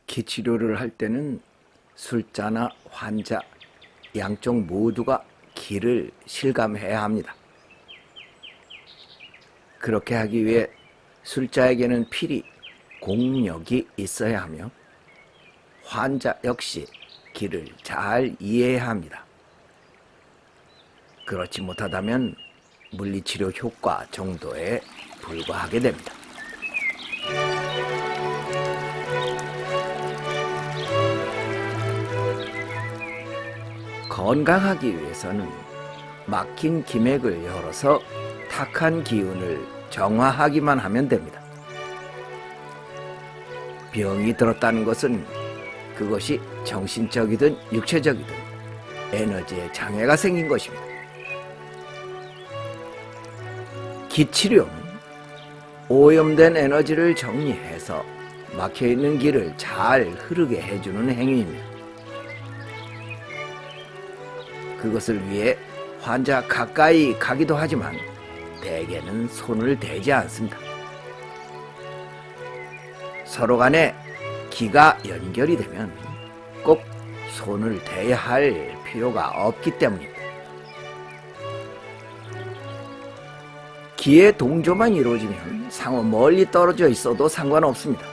기치료를 할 때는 술자나 환자 양쪽 모두가 기를 실감해야 합니다. 그렇게 하기 위해 술자에게는 필히 공력이 있어야 하며 환자 역시 기를 잘 이해해야 합니다. 그렇지 못하다면 물리치료 효과 정도에 불과하게 됩니다. 건강하기 위해서는 막힌 기맥을 열어서 탁한 기운을 정화하기만 하면 됩니다. 병이 들었다는 것은 그것이 정신적이든 육체적이든 에너지에 장애가 생긴 것입니다. 기치료는 오염된 에너지를 정리해서 막혀있는 길을 잘 흐르게 해주는 행위입니다. 그것을 위해 환자 가까이 가기도 하지만 대개는 손을 대지 않습니다. 서로 간에 기가 연결이 되면 꼭 손을 대야 할 필요가 없기 때문입니다. 기의 동조만 이루어지면 상호 멀리 떨어져 있어도 상관없습니다.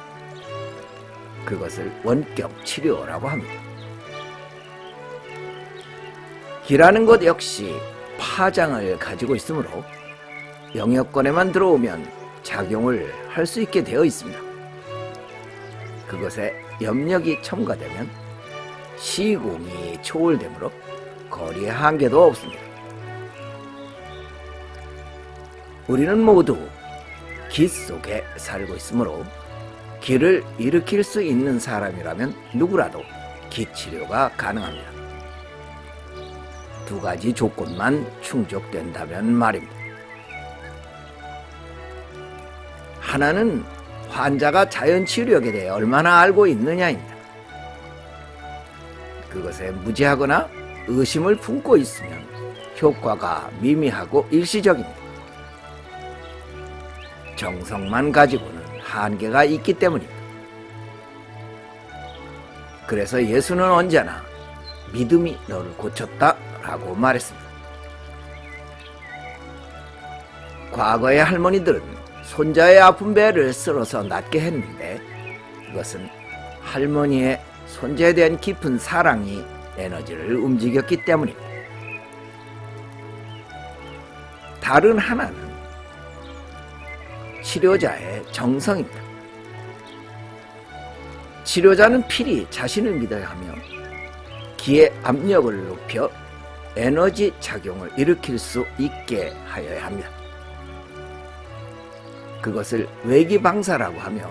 그것을 원격 치료라고 합니다. 기라는 것 역시 파장을 가지고 있으므로 영역권에만 들어오면 작용을 할 수 있게 되어 있습니다. 그것에 염력이 첨가되면 시공이 초월되므로 거리의 한계도 없습니다. 우리는 모두 기 속에 살고 있으므로 기를 일으킬 수 있는 사람이라면 누구라도 기치료가 가능합니다. 두 가지 조건만 충족된다면 말입니다. 하나는 환자가 자연치유력에 대해 얼마나 알고 있느냐입니다. 그것에 무지하거나 의심을 품고 있으면 효과가 미미하고 일시적입니다. 정성만 가지고는 한계가 있기 때문입니다. 그래서 예수는 언제나 믿음이 너를 고쳤다 라고 말했습니다. 과거의 할머니들은 손자의 아픈 배를 쓸어서 낫게 했는데 그것은 할머니의 손자에 대한 깊은 사랑이 에너지를 움직였기 때문입니다. 다른 하나는 치료자의 정성입니다. 치료자는 필히 자신을 믿어야 하며 기의 압력을 높여 에너지 작용을 일으킬 수 있게 하여야 합니다. 그것을 외기방사라고 하며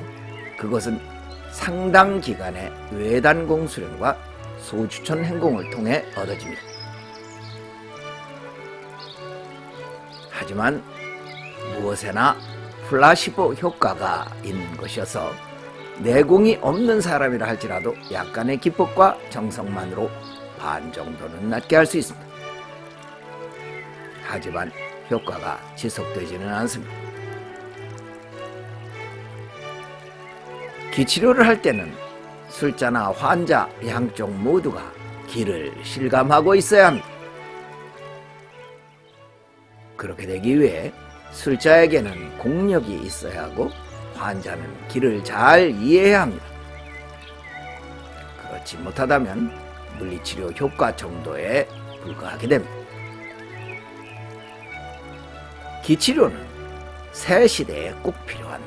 그것은 상당 기간의 외단공 수련과 소추천 행공을 통해 얻어집니다. 하지만 무엇에나 플라시보 효과가 있는 것이어서 내공이 없는 사람이라 할지라도 약간의 기법과 정성만으로 반 정도는 낫게 할 수 있습니다. 하지만 효과가 지속되지는 않습니다. 기치료를 할 때는 술자나 환자 양쪽 모두가 기를 실감하고 있어야 합니다. 그렇게 되기 위해 술자에게는 공력이 있어야 하고 환자는 기를 잘 이해해야 합니다. 그렇지 못하다면 물리치료 효과 정도에 불과하게 됩니다. 기치료는 새 시대에 꼭 필요한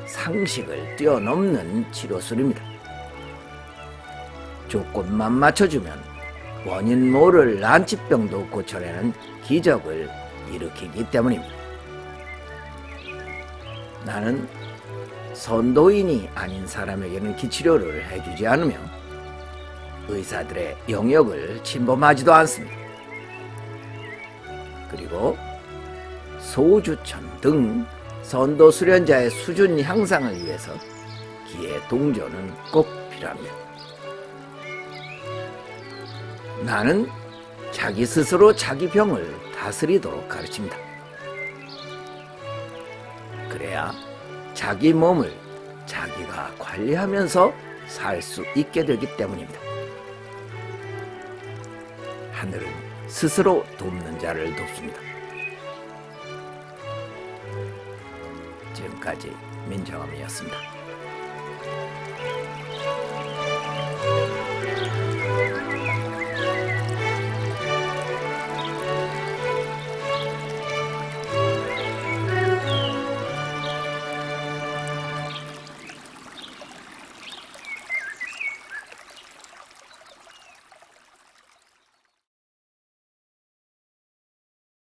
상식을 뛰어넘는 치료술입니다. 조건만 맞춰주면 원인 모를 난치병도 고쳐내는 기적을 일으키기 때문입니다. 나는 선도인이 아닌 사람에게는 기치료를 해주지 않으며 의사들의 영역을 침범하지도 않습니다. 그리고 소주천 등 선도 수련자의 수준 향상을 위해서 기의 동조는 꼭 필요합니다. 나는 자기 스스로 자기 병을 다스리도록 가르칩니다. 그래야 자기 몸을 자기가 관리하면서 살 수 있게 되기 때문입니다. 하늘은 스스로 돕는 자를 돕습니다. 지금까지 민정음이었습니다.